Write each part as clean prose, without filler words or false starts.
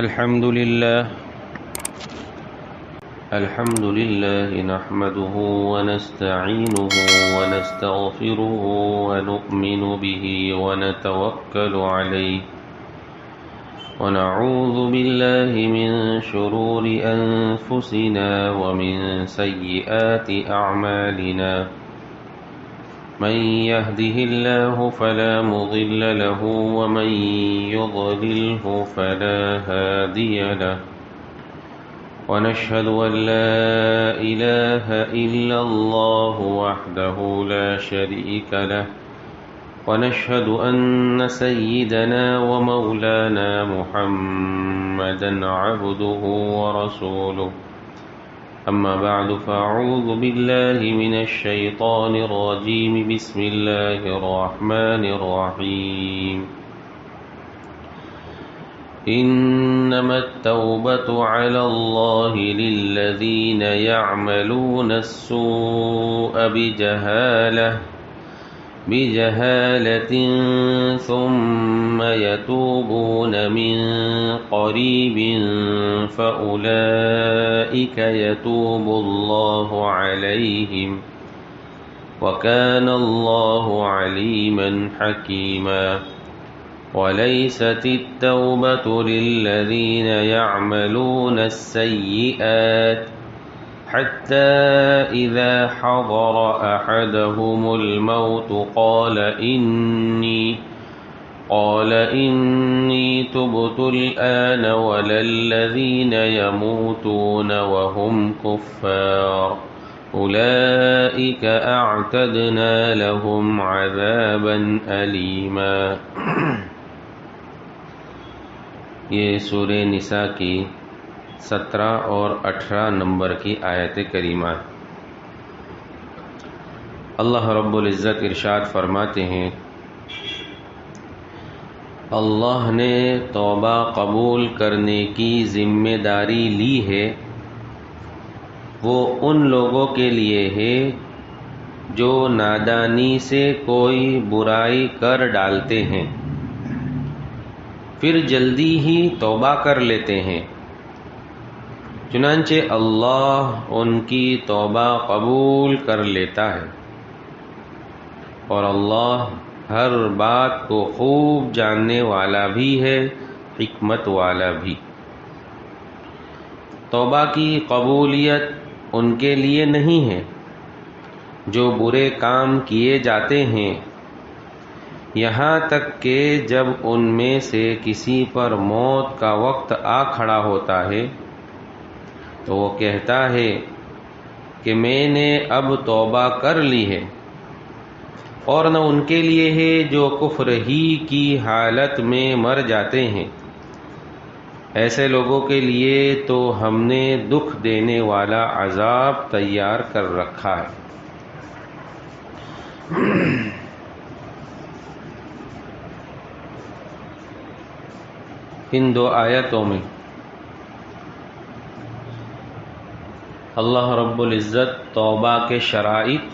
الحمد لله نحمده ونستعينه ونستغفره ونؤمن به ونتوكل عليه ونعوذ بالله من شرور أنفسنا ومن سيئات أعمالنا من يهده الله فلا مضل له ومن يضلله فلا هادي له ونشهد أن لا إله إلا الله وحده لا شريك له ونشهد أن سيدنا ومولانا محمدا عبده ورسوله أما بعد فأعوذ بالله من الشيطان الرجيم بسم الله الرحمن الرحيم إنما التوبة على الله للذين يعملون السوء بجهالة ثم يتوبون من قريب فأولئك يتوب الله عليهم وكان الله عليما حكيما وليست التوبة للذين يعملون السيئات حتى إذا حضر أحدهم الموت قال إني تبت الآن ولا الذين يموتون وهم كفار أولئك أعتدنا لهم عذابا أليما. یہ سورہ نساء کی 17 اور 18 نمبر کی آیت کریمہ. اللہ رب العزت ارشاد فرماتے ہیں اللہ نے توبہ قبول کرنے کی ذمہ داری لی ہے، وہ ان لوگوں کے لیے ہے جو نادانی سے کوئی برائی کر ڈالتے ہیں پھر جلدی ہی توبہ کر لیتے ہیں، چنانچہ اللہ ان کی توبہ قبول کر لیتا ہے اور اللہ ہر بات کو خوب جاننے والا بھی ہے، حکمت والا بھی. توبہ کی قبولیت ان کے لیے نہیں ہے جو برے کام کیے جاتے ہیں، یہاں تک کہ جب ان میں سے کسی پر موت کا وقت آ کھڑا ہوتا ہے تو وہ کہتا ہے کہ میں نے اب توبہ کر لی ہے، اور نہ ان کے لیے ہے جو کفر ہی کی حالت میں مر جاتے ہیں. ایسے لوگوں کے لیے تو ہم نے دکھ دینے والا عذاب تیار کر رکھا ہے. ان دو آیتوں میں اللہ رب العزت توبہ کے شرائط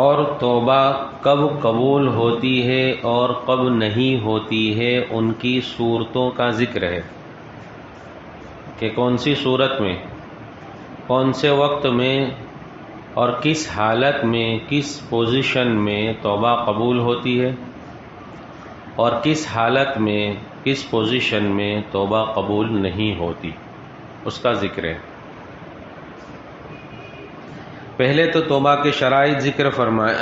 اور توبہ کب قبول ہوتی ہے اور کب نہیں ہوتی ہے ان کی صورتوں کا ذکر ہے کہ کون سی صورت میں، کون سے وقت میں اور کس حالت میں، کس پوزیشن میں توبہ قبول ہوتی ہے اور کس حالت میں، کس پوزیشن میں توبہ قبول نہیں ہوتی، اس کا ذکر ہے. پہلے تو توبہ کے شرائط ذکر فرمائے.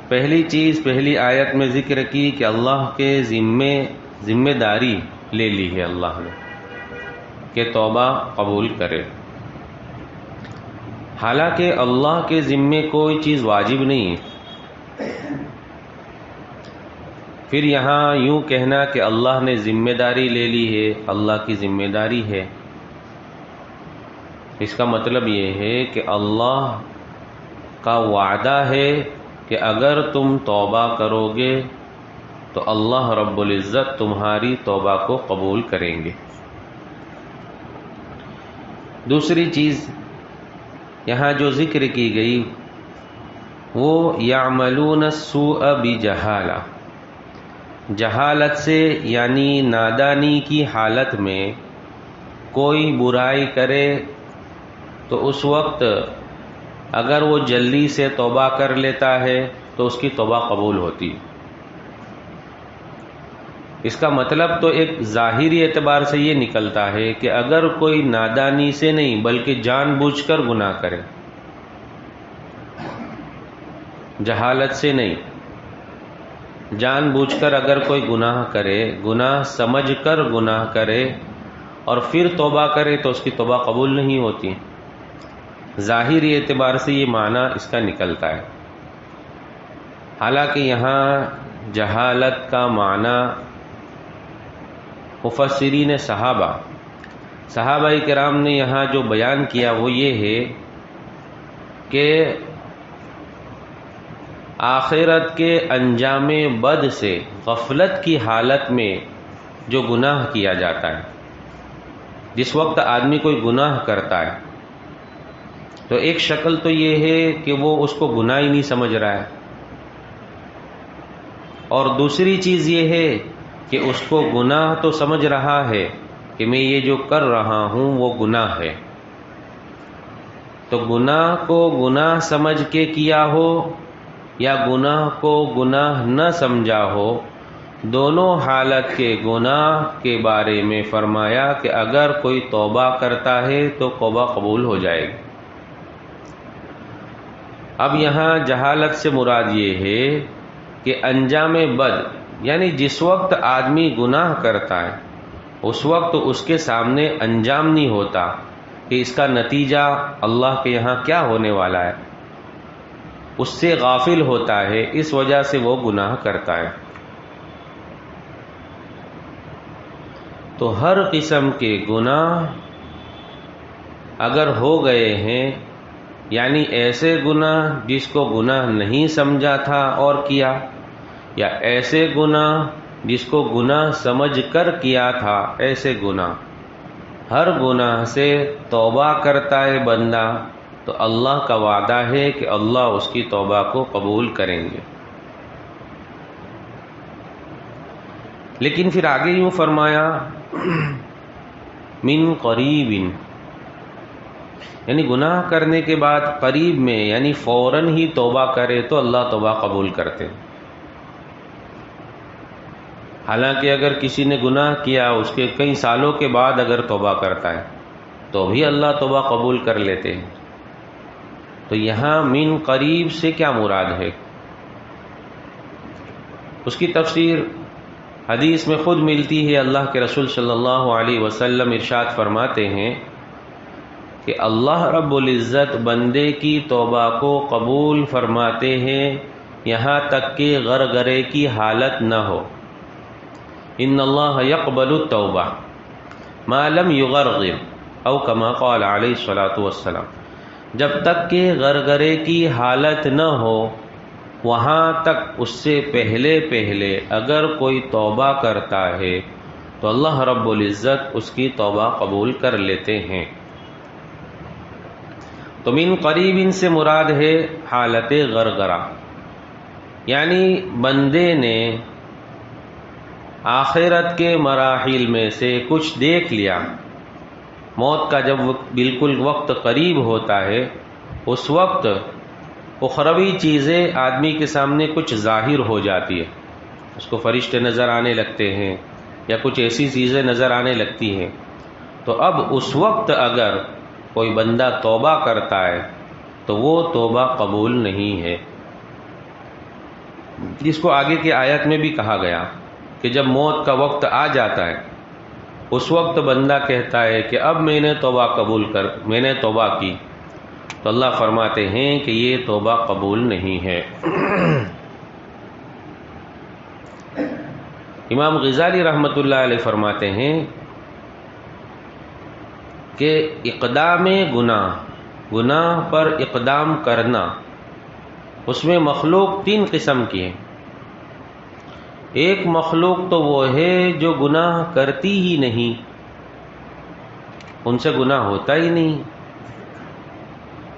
پہلی چیز پہلی آیت میں ذکر کی کہ اللہ کے ذمہ داری لے لی ہے اللہ نے کہ توبہ قبول کرے. حالانکہ اللہ کے ذمے کوئی چیز واجب نہیں ہے. پھر یہاں یوں کہنا کہ اللہ نے ذمہ داری لے لی ہے، اللہ کی ذمہ داری ہے، اس کا مطلب یہ ہے کہ اللہ کا وعدہ ہے کہ اگر تم توبہ کرو گے تو اللہ رب العزت تمہاری توبہ کو قبول کریں گے. دوسری چیز یہاں جو ذکر کی گئی وہ یعملون السوء بجہالہ، جہالت سے یعنی نادانی کی حالت میں کوئی برائی کرے تو اس وقت اگر وہ جلدی سے توبہ کر لیتا ہے تو اس کی توبہ قبول ہوتی. اس کا مطلب تو ایک ظاہری اعتبار سے یہ نکلتا ہے کہ اگر کوئی نادانی سے نہیں بلکہ جان بوجھ کر گناہ کرے، جہالت سے نہیں، جان بوجھ کر اگر کوئی گناہ کرے، گناہ سمجھ کر گناہ کرے اور پھر توبہ کرے تو اس کی توبہ قبول نہیں ہوتی. ظاہری اعتبار سے یہ معنی اس کا نکلتا ہے. حالانکہ یہاں جہالت کا معنی مفسرین صحابہ کرام نے یہاں جو بیان کیا وہ یہ ہے کہ آخرت کے انجام بد سے غفلت کی حالت میں جو گناہ کیا جاتا ہے، جس وقت آدمی کوئی گناہ کرتا ہے تو ایک شکل تو یہ ہے کہ وہ اس کو گناہ ہی نہیں سمجھ رہا ہے، اور دوسری چیز یہ ہے کہ اس کو گناہ تو سمجھ رہا ہے کہ میں یہ جو کر رہا ہوں وہ گناہ ہے. تو گناہ کو گناہ سمجھ کے کیا ہو یا گناہ کو گناہ نہ سمجھا ہو، دونوں حالت کے گناہ کے بارے میں فرمایا کہ اگر کوئی توبہ کرتا ہے تو توبہ قبول ہو جائے گی. اب یہاں جہالت سے مراد یہ ہے کہ انجام بد، یعنی جس وقت آدمی گناہ کرتا ہے اس وقت اس کے سامنے انجام نہیں ہوتا کہ اس کا نتیجہ اللہ کے یہاں کیا ہونے والا ہے، اس سے غافل ہوتا ہے، اس وجہ سے وہ گناہ کرتا ہے. تو ہر قسم کے گناہ اگر ہو گئے ہیں، یعنی ایسے گناہ جس کو گناہ نہیں سمجھا تھا اور کیا، یا ایسے گناہ جس کو گناہ سمجھ کر کیا تھا، ایسے گناہ، ہر گناہ سے توبہ کرتا ہے بندہ تو اللہ کا وعدہ ہے کہ اللہ اس کی توبہ کو قبول کریں گے. لیکن پھر آگے یوں فرمایا من قریب، یعنی گناہ کرنے کے بعد قریب میں یعنی فوراً ہی توبہ کرے تو اللہ توبہ قبول کرتے. حالانکہ اگر کسی نے گناہ کیا اس کے کئی سالوں کے بعد اگر توبہ کرتا ہے تو بھی اللہ توبہ قبول کر لیتے ہیں. تو یہاں من قریب سے کیا مراد ہے؟ اس کی تفسیر حدیث میں خود ملتی ہے. اللہ کے رسول صلی اللہ علیہ وسلم ارشاد فرماتے ہیں کہ اللہ رب العزت بندے کی توبہ کو قبول فرماتے ہیں یہاں تک کہ غرغرے کی حالت نہ ہو. ان اللہ یقبل التوبہ ما لم یغرغر او کما قال علیہ الصلاۃ والسلام. جب تک کہ غرغرے کی حالت نہ ہو وہاں تک اس سے پہلے اگر کوئی توبہ کرتا ہے تو اللہ رب العزت اس کی توبہ قبول کر لیتے ہیں. تو من قریب ان سے مراد ہے حالت غرغرہ، یعنی بندے نے آخرت کے مراحل میں سے کچھ دیکھ لیا. موت کا جب بالکل وقت قریب ہوتا ہے اس وقت اخروی چیزیں آدمی کے سامنے کچھ ظاہر ہو جاتی ہے، اس کو فرشتے نظر آنے لگتے ہیں یا کچھ ایسی چیزیں نظر آنے لگتی ہیں. تو اب اس وقت اگر کوئی بندہ توبہ کرتا ہے تو وہ توبہ قبول نہیں ہے، جس کو آگے کی آیت میں بھی کہا گیا کہ جب موت کا وقت آ جاتا ہے اس وقت بندہ کہتا ہے کہ اب میں نے توبہ کی، تو اللہ فرماتے ہیں کہ یہ توبہ قبول نہیں ہے. امام غزالی رحمۃ اللہ علیہ فرماتے ہیں کہ اقدام گناہ پر اقدام کرنا، اس میں مخلوق تین قسم کی ہے. ایک مخلوق تو وہ ہے جو گناہ کرتی ہی نہیں، ان سے گناہ ہوتا ہی نہیں،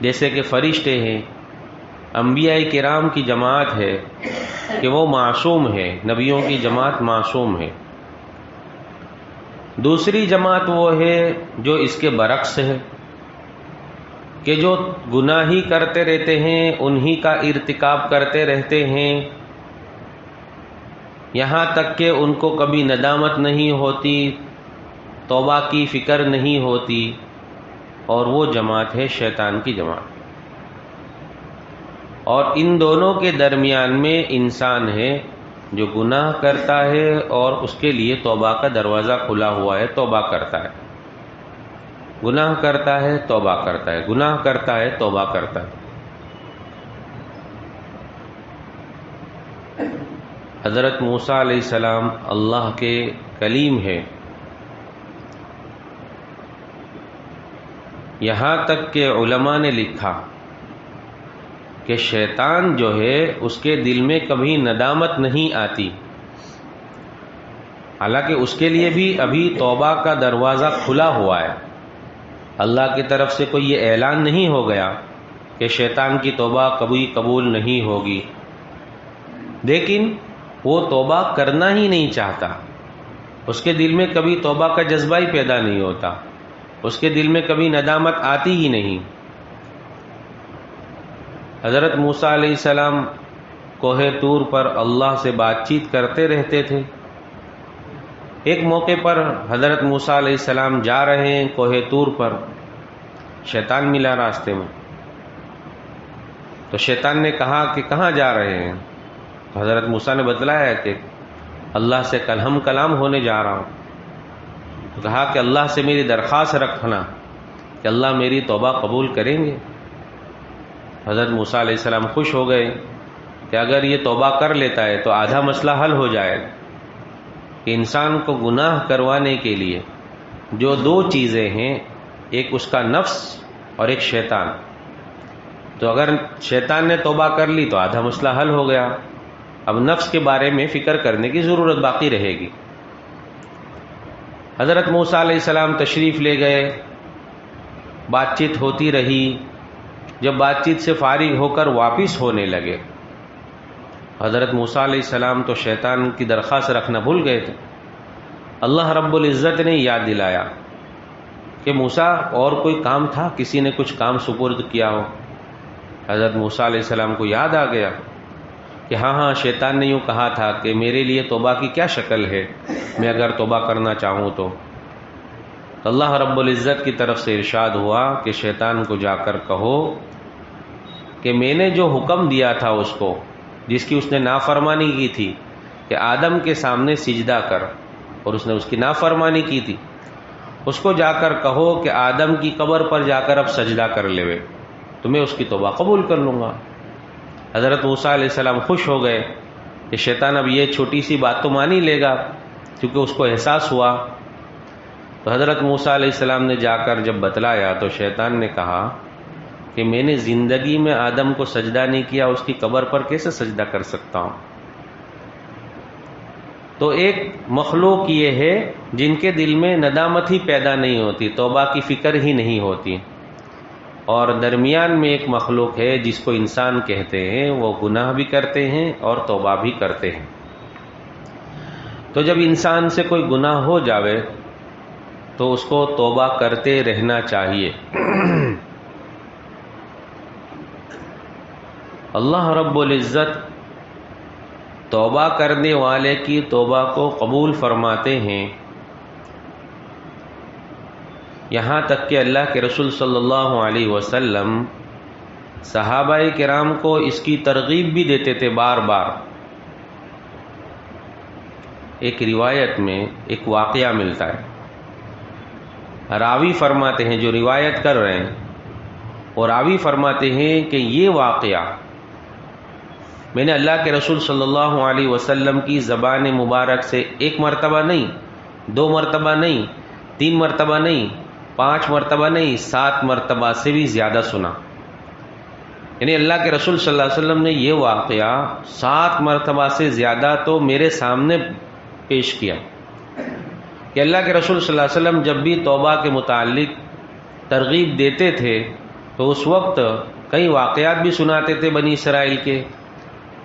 جیسے کہ فرشتے ہیں انبیاء کرام کی جماعت ہے کہ وہ معصوم ہے، نبیوں کی جماعت معصوم ہے۔ دوسری جماعت وہ ہے جو اس کے برعکس ہے، کہ جو گناہ ہی کرتے رہتے ہیں، انہی کا ارتکاب کرتے رہتے ہیں، یہاں تک کہ ان کو کبھی ندامت نہیں ہوتی، توبہ کی فکر نہیں ہوتی، اور وہ جماعت ہے شیطان کی جماعت۔ اور ان دونوں کے درمیان میں انسان ہے جو گناہ کرتا ہے اور اس کے لیے توبہ کا دروازہ کھلا ہوا ہے، توبہ کرتا ہے، گناہ کرتا ہے، توبہ کرتا ہے، گناہ کرتا ہے، توبہ کرتا ہے۔ حضرت موسیٰ علیہ السلام اللہ کے کلیم ہے، یہاں تک کہ علماء نے لکھا کہ شیطان جو ہے اس کے دل میں کبھی ندامت نہیں آتی، حالانکہ اس کے لیے بھی ابھی توبہ کا دروازہ کھلا ہوا ہے، اللہ کی طرف سے کوئی یہ اعلان نہیں ہو گیا کہ شیطان کی توبہ کبھی قبول نہیں ہوگی، لیکن وہ توبہ کرنا ہی نہیں چاہتا، اس کے دل میں کبھی توبہ کا جذبہ ہی پیدا نہیں ہوتا، اس کے دل میں کبھی ندامت آتی ہی نہیں۔ حضرت موسیٰ علیہ السلام کوہ طور پر اللہ سے بات چیت کرتے رہتے تھے۔ ایک موقع پر حضرت موسیٰ علیہ السلام جا رہے ہیں کوہ طور پر، شیطان ملا راستے میں، تو شیطان نے کہا کہ کہاں جا رہے ہیں؟ تو حضرت موسیٰ نے بتلایا کہ اللہ سے کلام ہونے جا رہا ہوں۔ تو کہا کہ اللہ سے میری درخواست رکھنا کہ اللہ میری توبہ قبول کریں گے۔ حضرت موسیٰ علیہ السلام خوش ہو گئے کہ اگر یہ توبہ کر لیتا ہے تو آدھا مسئلہ حل ہو جائے گا، کہ انسان کو گناہ کروانے کے لیے جو دو چیزیں ہیں، ایک اس کا نفس اور ایک شیطان، تو اگر شیطان نے توبہ کر لی تو آدھا مسئلہ حل ہو گیا، اب نفس کے بارے میں فکر کرنے کی ضرورت باقی رہے گی۔ حضرت موسیٰ علیہ السلام تشریف لے گئے، بات چیت ہوتی رہی، جب بات چیت سے فارغ ہو کر واپس ہونے لگے، حضرت موسیٰ علیہ السلام تو شیطان کی درخواست رکھنا بھول گئے تھے۔ اللہ رب العزت نے یاد دلایا کہ موسیٰ اور کوئی کام تھا، کسی نے کچھ کام سپرد کیا ہو۔ حضرت موسیٰ علیہ السلام کو یاد آ گیا کہ ہاں شیطان نے یوں کہا تھا کہ میرے لیے توبہ کی کیا شکل ہے، میں اگر توبہ کرنا چاہوں تو اللہ رب العزت کی طرف سے ارشاد ہوا کہ شیطان کو جا کر کہو کہ میں نے جو حکم دیا تھا اس کو، جس کی اس نے نافرمانی کی تھی، کہ آدم کے سامنے سجدہ کر، اور اس نے اس کی نافرمانی کی تھی، اس کو جا کر کہو کہ آدم کی قبر پر جا کر اب سجدہ کر لے، تو میں اس کی توبہ قبول کر لوں گا۔ حضرت موسیٰ علیہ السلام خوش ہو گئے کہ شیطان اب یہ چھوٹی سی بات تو مان ہی لے گا، کیونکہ اس کو احساس ہوا۔ تو حضرت موسیٰ علیہ السلام نے جا کر جب بتلایا تو شیطان نے کہا کہ میں نے زندگی میں آدم کو سجدہ نہیں کیا، اس کی قبر پر کیسے سجدہ کر سکتا ہوں؟ تو ایک مخلوق یہ ہے جن کے دل میں ندامت ہی پیدا نہیں ہوتی، توبہ کی فکر ہی نہیں ہوتی، اور درمیان میں ایک مخلوق ہے جس کو انسان کہتے ہیں، وہ گناہ بھی کرتے ہیں اور توبہ بھی کرتے ہیں۔ تو جب انسان سے کوئی گناہ ہو جاوے تو اس کو توبہ کرتے رہنا چاہیے۔ اللہ رب العزت توبہ کرنے والے کی توبہ کو قبول فرماتے ہیں، یہاں تک کہ اللہ کے رسول صلی اللہ علیہ وسلم صحابہ کرام کو اس کی ترغیب بھی دیتے تھے بار بار۔ ایک روایت میں ایک واقعہ ملتا ہے، راوی فرماتے ہیں، جو روایت کر رہے ہیں اور راوی فرماتے ہیں کہ یہ واقعہ میں نے اللہ کے رسول صلی اللہ علیہ وسلم کی زبان مبارک سے ایک مرتبہ نہیں، 2 مرتبہ نہیں، 3 مرتبہ نہیں، 5 مرتبہ نہیں، 7 مرتبہ سے بھی زیادہ سنا۔ یعنی اللہ کے رسول صلی اللہ علیہ وسلم نے یہ واقعہ 7 مرتبہ سے زیادہ تو میرے سامنے پیش کیا کہ اللہ کے رسول صلی اللہ علیہ وسلم جب بھی توبہ کے متعلق ترغیب دیتے تھے تو اس وقت کئی واقعات بھی سناتے تھے بنی اسرائیل کے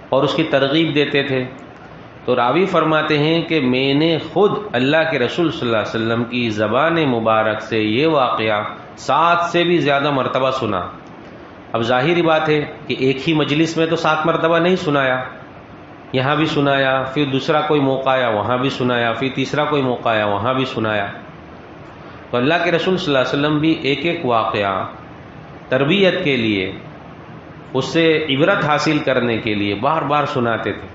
اور اس کی ترغیب دیتے تھے. تو راوی فرماتے ہیں کہ میں نے خود اللہ کے رسول صلی اللہ علیہ وسلم کی زبان مبارک سے یہ واقعہ 7 سے بھی زیادہ مرتبہ سنا. اب ظاہری بات ہے کہ ایک ہی مجلس میں تو 7 مرتبہ نہیں سنایا، یہاں بھی سنایا، پھر دوسرا کوئی موقع آیا وہاں بھی سنایا، پھر تیسرا کوئی موقع آیا وہاں بھی سنایا. تو اللہ کے رسول صلی اللہ علیہ وسلم بھی ایک ایک واقعہ تربیت کے لیے، اس سے عبرت حاصل کرنے کے لیے بار بار سناتے تھے.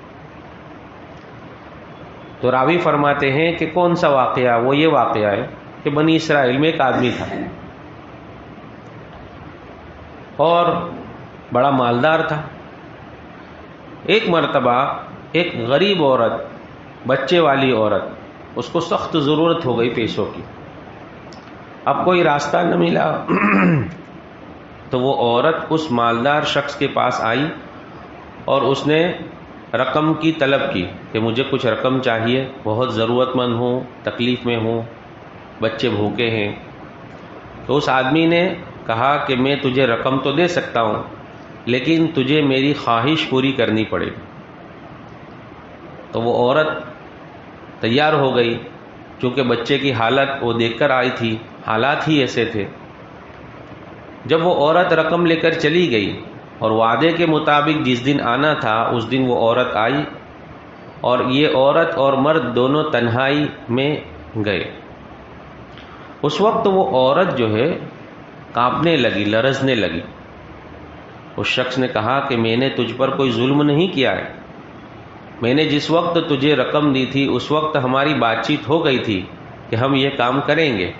تو راوی فرماتے ہیں کہ کون سا واقعہ؟ وہ یہ واقعہ ہے کہ بنی اسرائیل میں ایک آدمی تھا اور بڑا مالدار تھا. ایک مرتبہ ایک غریب عورت، بچے والی عورت، اس کو سخت ضرورت ہو گئی پیسوں کی. اب کوئی راستہ نہ ملا تو وہ عورت اس مالدار شخص کے پاس آئی اور اس نے رقم کی طلب کی کہ مجھے کچھ رقم چاہیے، بہت ضرورت مند ہوں، تکلیف میں ہوں، بچے بھوکے ہیں. تو اس آدمی نے کہا کہ میں تجھے رقم تو دے سکتا ہوں لیکن تجھے میری خواہش پوری کرنی پڑے گی. تو وہ عورت تیار ہو گئی، چونکہ بچے کی حالت وہ دیکھ کر آئی تھی، حالات ہی ایسے تھے. جب وہ عورت رقم لے کر چلی گئی اور وعدے کے مطابق جس دن آنا تھا اس دن وہ عورت آئی اور یہ عورت اور مرد دونوں تنہائی میں گئے. اس وقت وہ عورت جو ہے کانپنے لگی، لرزنے لگی. اس شخص نے کہا کہ میں نے تجھ پر کوئی ظلم نہیں کیا ہے، میں نے جس وقت تجھے رقم دی تھی اس وقت ہماری بات چیت ہو گئی تھی کہ ہم یہ کام کریں گے،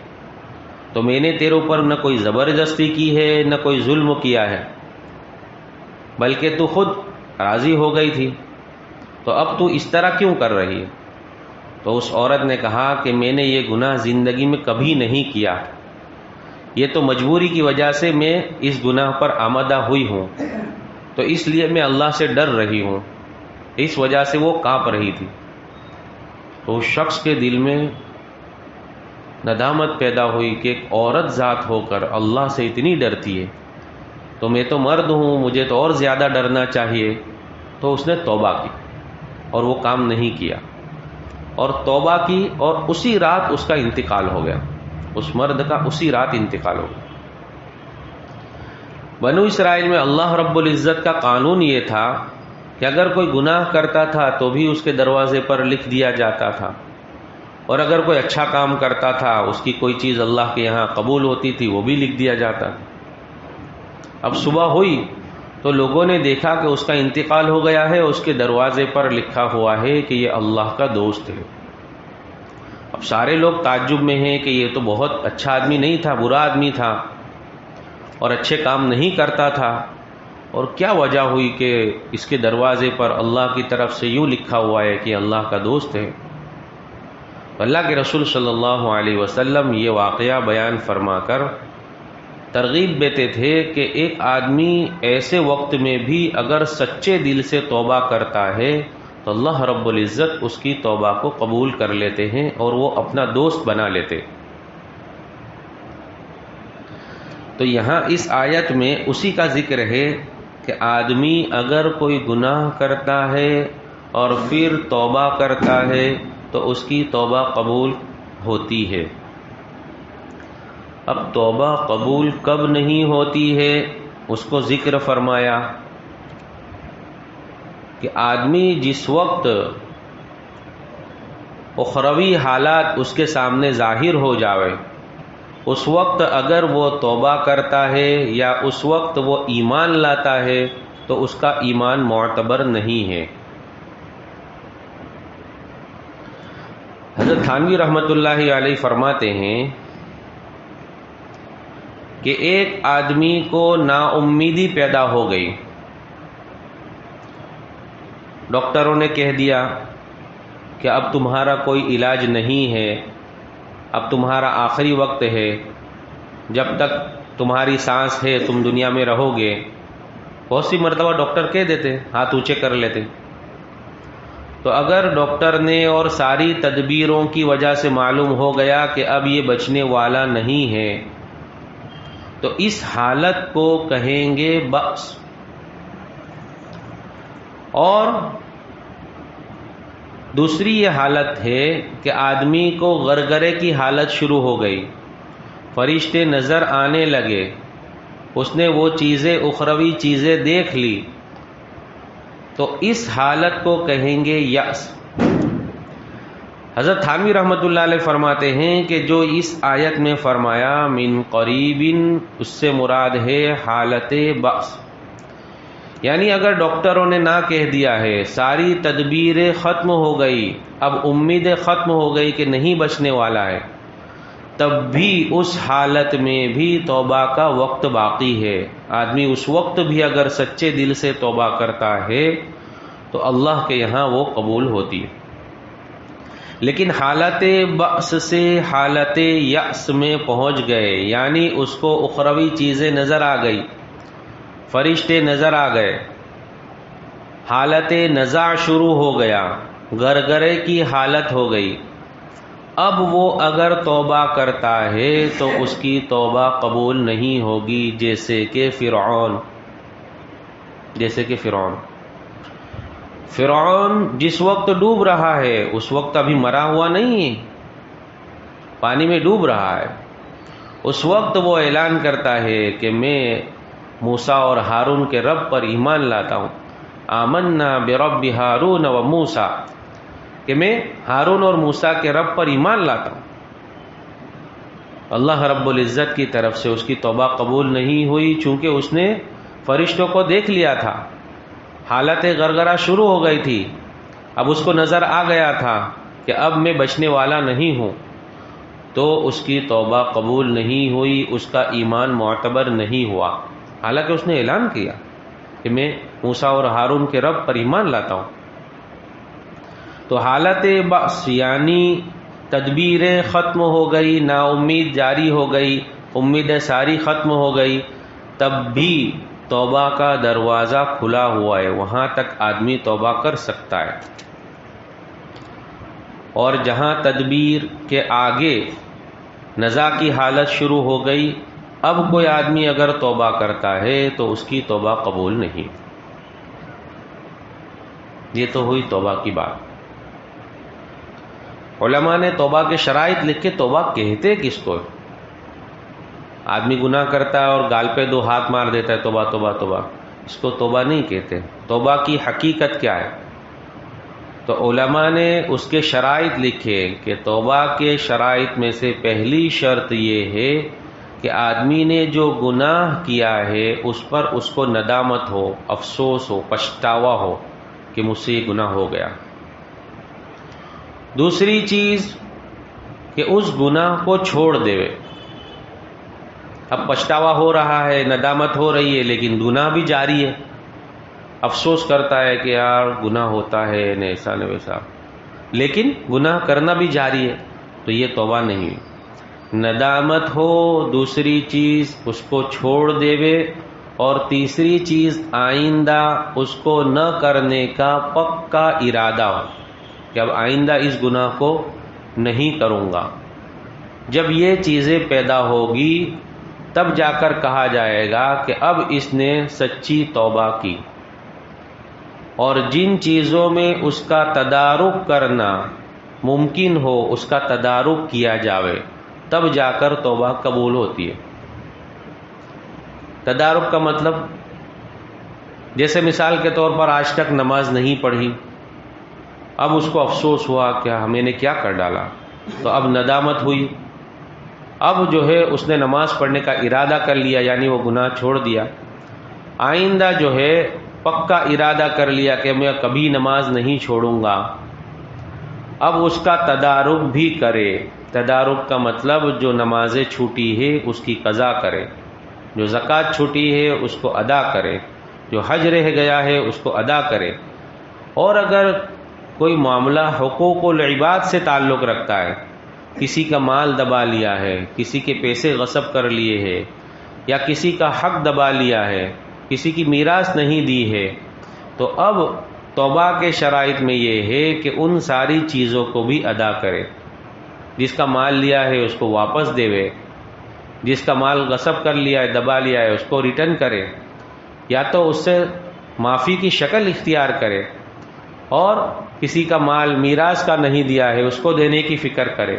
تو میں نے تیرے اوپر نہ کوئی زبردستی کی ہے نہ کوئی ظلم کیا ہے، بلکہ تو خود راضی ہو گئی تھی، تو اب تو اس طرح کیوں کر رہی ہے؟ تو اس عورت نے کہا کہ میں نے یہ گناہ زندگی میں کبھی نہیں کیا، یہ تو مجبوری کی وجہ سے میں اس گناہ پر آمادہ ہوئی ہوں، تو اس لیے میں اللہ سے ڈر رہی ہوں، اس وجہ سے وہ کانپ رہی تھی. تو اس شخص کے دل میں ندامت پیدا ہوئی کہ ایک عورت ذات ہو کر اللہ سے اتنی ڈرتی ہے، تو میں تو مرد ہوں، مجھے تو اور زیادہ ڈرنا چاہیے. تو اس نے توبہ کی اور وہ کام نہیں کیا، اور توبہ کی اور اسی رات اس کا انتقال ہو گیا. اس مرد کا اسی رات انتقال ہو گیا. بنو اسرائیل میں اللہ رب العزت کا قانون یہ تھا کہ اگر کوئی گناہ کرتا تھا تو بھی اس کے دروازے پر لکھ دیا جاتا تھا، اور اگر کوئی اچھا کام کرتا تھا، اس کی کوئی چیز اللہ کے یہاں قبول ہوتی تھی، وہ بھی لکھ دیا جاتا تھا. اب صبح ہوئی تو لوگوں نے دیکھا کہ اس کا انتقال ہو گیا ہے، اس کے دروازے پر لکھا ہوا ہے کہ یہ اللہ کا دوست ہے. اب سارے لوگ تعجب میں ہیں کہ یہ تو بہت اچھا آدمی نہیں تھا، برا آدمی تھا اور اچھے کام نہیں کرتا تھا، اور کیا وجہ ہوئی کہ اس کے دروازے پر اللہ کی طرف سے یوں لکھا ہوا ہے کہ اللہ کا دوست ہے. اللہ کے رسول صلی اللہ علیہ وسلم یہ واقعہ بیان فرما کر ترغیب دیتے تھے کہ ایک آدمی ایسے وقت میں بھی اگر سچے دل سے توبہ کرتا ہے تو اللہ رب العزت اس کی توبہ کو قبول کر لیتے ہیں اور وہ اپنا دوست بنا لیتے. تو یہاں اس آیت میں اسی کا ذکر ہے کہ آدمی اگر کوئی گناہ کرتا ہے اور پھر توبہ کرتا ہے تو اس کی توبہ قبول ہوتی ہے. اب توبہ قبول کب نہیں ہوتی ہے اس کو ذکر فرمایا کہ آدمی جس وقت اخروی حالات اس کے سامنے ظاہر ہو جاوے اس وقت اگر وہ توبہ کرتا ہے یا اس وقت وہ ایمان لاتا ہے تو اس کا ایمان معتبر نہیں ہے. حضرت تھانوی رحمۃ اللہ علیہ فرماتے ہیں کہ ایک آدمی کو نا امیدی پیدا ہو گئی، ڈاکٹروں نے کہہ دیا کہ اب تمہارا کوئی علاج نہیں ہے، اب تمہارا آخری وقت ہے، جب تک تمہاری سانس ہے تم دنیا میں رہو گے. بہت سی مرتبہ ڈاکٹر کہہ دیتے، ہاتھ اونچے کر لیتے. تو اگر ڈاکٹر نے اور ساری تدبیروں کی وجہ سے معلوم ہو گیا کہ اب یہ بچنے والا نہیں ہے، تو اس حالت کو کہیں گے بأس. اور دوسری یہ حالت ہے کہ آدمی کو غرغرے کی حالت شروع ہو گئی، فرشتے نظر آنے لگے، اس نے وہ چیزیں اخروی چیزیں دیکھ لی، تو اس حالت کو کہیں گے یأس. حضرت تھانوی رحمۃ اللہ علیہ فرماتے ہیں کہ جو اس آیت میں فرمایا من قریب، اس سے مراد ہے حالت بأس. یعنی اگر ڈاکٹروں نے نہ کہہ دیا ہے، ساری تدبیریں ختم ہو گئی، اب امیدیں ختم ہو گئی کہ نہیں بچنے والا ہے، تب بھی اس حالت میں بھی توبہ کا وقت باقی ہے. آدمی اس وقت بھی اگر سچے دل سے توبہ کرتا ہے تو اللہ کے یہاں وہ قبول ہوتی ہے. لیکن حالت بأس سے حالت یأس میں پہنچ گئے، یعنی اس کو اخروی چیزیں نظر آ گئی، فرشتے نظر آ گئے، حالت نزاع شروع ہو گیا، غرغرے کی حالت ہو گئی. اب وہ اگر توبہ کرتا ہے تو اس کی توبہ قبول نہیں ہوگی، جیسے کہ فرعون جس وقت ڈوب رہا ہے، اس وقت ابھی مرا ہوا نہیں ہے، پانی میں ڈوب رہا ہے، اس وقت وہ اعلان کرتا ہے کہ میں موسیٰ اور ہارون کے رب پر ایمان لاتا ہوں، آمنا برب ہارون و موسیٰ، کہ میں ہارون اور موسیٰ کے رب پر ایمان لاتا ہوں. اللہ رب العزت کی طرف سے اس کی توبہ قبول نہیں ہوئی، چونکہ اس نے فرشتوں کو دیکھ لیا تھا، حالت غرغرہ شروع ہو گئی تھی، اب اس کو نظر آ گیا تھا کہ اب میں بچنے والا نہیں ہوں، تو اس کی توبہ قبول نہیں ہوئی، اس کا ایمان معتبر نہیں ہوا، حالانکہ اس نے اعلان کیا کہ میں موسیٰ اور ہارون کے رب پر ایمان لاتا ہوں. تو حالت بأس یعنی تدبیریں ختم ہو گئی، نا امید جاری ہو گئی، امیدیں ساری ختم ہو گئی، تب بھی توبہ کا دروازہ کھلا ہوا ہے، وہاں تک آدمی توبہ کر سکتا ہے. اور جہاں تدبیر کے آگے نزاع کی حالت شروع ہو گئی، اب کوئی آدمی اگر توبہ کرتا ہے تو اس کی توبہ قبول نہیں. یہ تو ہوئی توبہ کی بات. علماء نے توبہ کے شرائط لکھے، توبہ کہتے کس کو؟ آدمی گناہ کرتا ہے اور گال پہ 2 ہاتھ مار دیتا ہے توبہ توبہ توبہ، اس کو توبہ نہیں کہتے. توبہ کی حقیقت کیا ہے؟ تو علماء نے اس کے شرائط لکھے کہ توبہ کے شرائط میں سے پہلی شرط یہ ہے کہ آدمی نے جو گناہ کیا ہے اس پر اس کو ندامت ہو، افسوس ہو، پچھتاوا ہو کہ مجھ سے یہ گناہ ہو گیا. دوسری چیز کہ اس گناہ کو چھوڑ دے. اب پچھتاوا ہو رہا ہے، ندامت ہو رہی ہے، لیکن گناہ بھی جاری ہے، افسوس کرتا ہے کہ یار گناہ ہوتا ہے نہ ایسا نہ ویسا، لیکن گناہ کرنا بھی جاری ہے، تو یہ توبہ نہیں. ندامت ہو، دوسری چیز اس کو چھوڑ دے، اور تیسری چیز آئندہ اس کو نہ کرنے کا پکا ارادہ ہو کہ اب آئندہ اس گناہ کو نہیں کروں گا. جب یہ چیزیں پیدا ہوگی تب جا کر کہا جائے گا کہ اب اس نے سچی توبہ کی. اور جن چیزوں میں اس کا تدارک کرنا ممکن ہو اس کا تدارک کیا جاوے، تب جا کر توبہ قبول ہوتی ہے. تدارک کا مطلب جیسے مثال کے طور پر آج تک نماز نہیں پڑھی، اب اس کو افسوس ہوا کہ میں نے کیا کر ڈالا، تو اب ندامت ہوئی، اب جو ہے اس نے نماز پڑھنے کا ارادہ کر لیا، یعنی وہ گناہ چھوڑ دیا. آئندہ جو ہے پکا ارادہ کر لیا کہ میں کبھی نماز نہیں چھوڑوں گا. اب اس کا تدارک بھی کرے. تدارک کا مطلب جو نمازیں چھوٹی ہے اس کی قضا کرے، جو زکوٰۃ چھوٹی ہے اس کو ادا کرے، جو حج رہ گیا ہے اس کو ادا کرے. اور اگر کوئی معاملہ حقوق العباد سے تعلق رکھتا ہے، کسی کا مال دبا لیا ہے، کسی کے پیسے غصب کر لیے ہیں، یا کسی کا حق دبا لیا ہے، کسی کی میراث نہیں دی ہے، تو اب توبہ کے شرائط میں یہ ہے کہ ان ساری چیزوں کو بھی ادا کرے. جس کا مال لیا ہے اس کو واپس دے، جس کا مال غصب کر لیا ہے، دبا لیا ہے، اس کو ریٹرن کرے، یا تو اس سے معافی کی شکل اختیار کرے، اور کسی کا مال میراث کا نہیں دیا ہے اس کو دینے کی فکر کرے.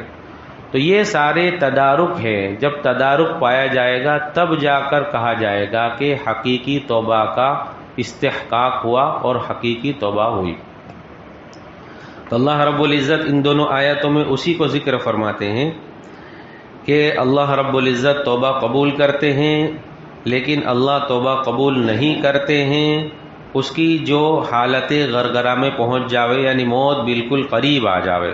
تو یہ سارے تدارک ہے. جب تدارک پایا جائے گا تب جا کر کہا جائے گا کہ حقیقی توبہ کا استحقاق ہوا اور حقیقی توبہ ہوئی. تو اللہ رب العزت ان دونوں آیتوں میں اسی کو ذکر فرماتے ہیں کہ اللہ رب العزت توبہ قبول کرتے ہیں، لیکن اللہ توبہ قبول نہیں کرتے ہیں اس کی جو حالت غرغرہ میں پہنچ جاوے، یعنی موت بالکل قریب آ جاوے،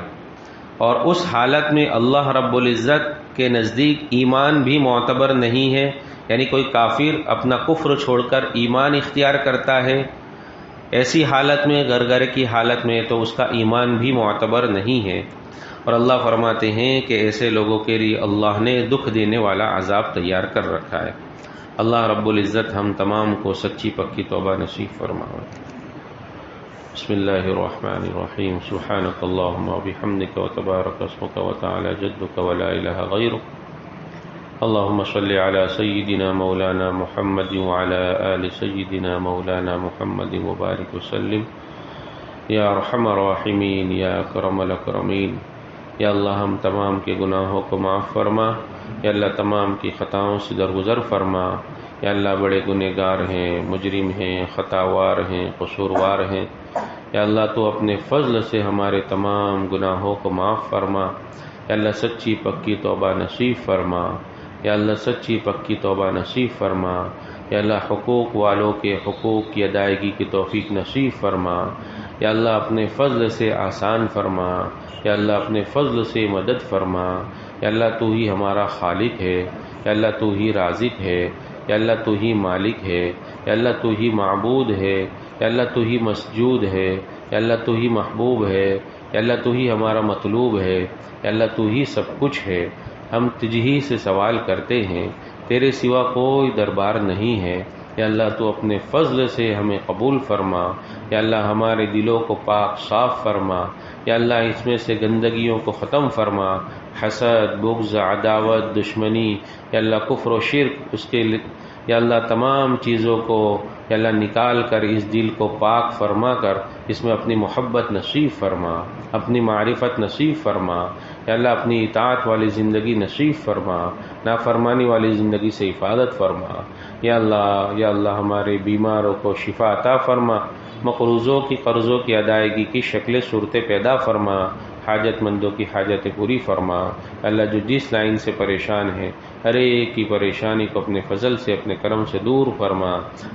اور اس حالت میں اللہ رب العزت کے نزدیک ایمان بھی معتبر نہیں ہے. یعنی کوئی کافر اپنا کفر چھوڑ کر ایمان اختیار کرتا ہے، ایسی حالت میں، غرغرے کی حالت میں، تو اس کا ایمان بھی معتبر نہیں ہے. اور اللہ فرماتے ہیں کہ ایسے لوگوں کے لیے اللہ نے دکھ دینے والا عذاب تیار کر رکھا ہے. اللہ رب العزت ہم تمام کو سچی پکی توبہ نصیب فرمائے. بسم اللہ الرحمن الرحیم. سبحانک اللہم وبحمدک وتبارک اسمک وتعالی جدک ولا الہ غیرک. اللہم صلی علی سیدنا مولانا محمد وعلی آل سیدنا مولانا محمد وبارک وسلم. یا ارحم الراحمین، یا اکرم الاکرمین. یا اللہ ہم تمام کے گناہوں کو معاف فرما. یا اللہ تمام کی خطاؤں سے درگزر فرما. یا اللہ بڑے گنہگار ہیں، مجرم ہیں، خطاوار ہیں، قصوروار ہیں. یا اللہ تو اپنے فضل سے ہمارے تمام گناہوں کو معاف فرما. یا اللہ سچی پکی توبہ نصیب فرما. یا اللہ سچی پکی توبہ نصیب فرما. یا اللہ حقوق والوں کے حقوق کی ادائیگی کی توفیق نصیب فرما. یا اللہ اپنے فضل سے آسان فرما. یا اللہ اپنے فضل سے مدد فرما. یا اللہ تو ہی ہمارا خالق ہے. یا اللہ تو ہی رازق ہے. یا اللہ تو ہی مالک ہے. یا اللہ تو ہی معبود ہے. یا اللہ تو ہی مسجود ہے. یا اللہ تو ہی محبوب ہے. یا اللہ تو ہی ہمارا مطلوب ہے. یا اللہ تو ہی سب کچھ ہے. ہم تجھ ہی سے سوال کرتے ہیں، تیرے سوا کوئی دربار نہیں ہے. یا اللہ تو اپنے فضل سے ہمیں قبول فرما. یا اللہ ہمارے دلوں کو پاک صاف فرما. یا اللہ اس میں سے گندگیوں کو ختم فرما. حسد، بغض، عداوت، دشمنی، یا اللہ کفر و شرک، اس کے یا اللہ تمام چیزوں کو یا اللہ نکال کر اس دل کو پاک فرما کر اس میں اپنی محبت نصیب فرما، اپنی معرفت نصیب فرما. یا اللہ اپنی اطاعت والی زندگی نصیب فرما، نافرمانی والی زندگی سے حفاظت فرما. یا اللہ ہمارے بیماروں کو شفا عطا فرما. مقروضوں کی قرضوں کی ادائیگی کی شکل صورتیں پیدا فرما. حاجت مندوں کی حاجتیں پوری فرما. اللہ جو جس لائن سے پریشان ہے ہر ایک کی پریشانی کو اپنے فضل سے، اپنے کرم سے دور فرما.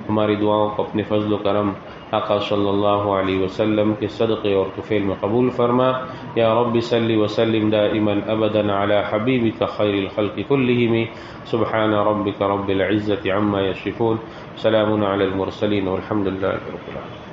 ہماری دعاؤں کو اپنے فضل و کرم آقا صلی اللہ علیہ وسلم کے صدقے اور طفیل میں قبول فرما. یا رب صلی وسلم دائما ابدا علی حبیبک خیر الخلق کلہم. سبحان ربک رب العزة عما یصفون. سلام علی المرسلین والحمد للہ رب العالمین.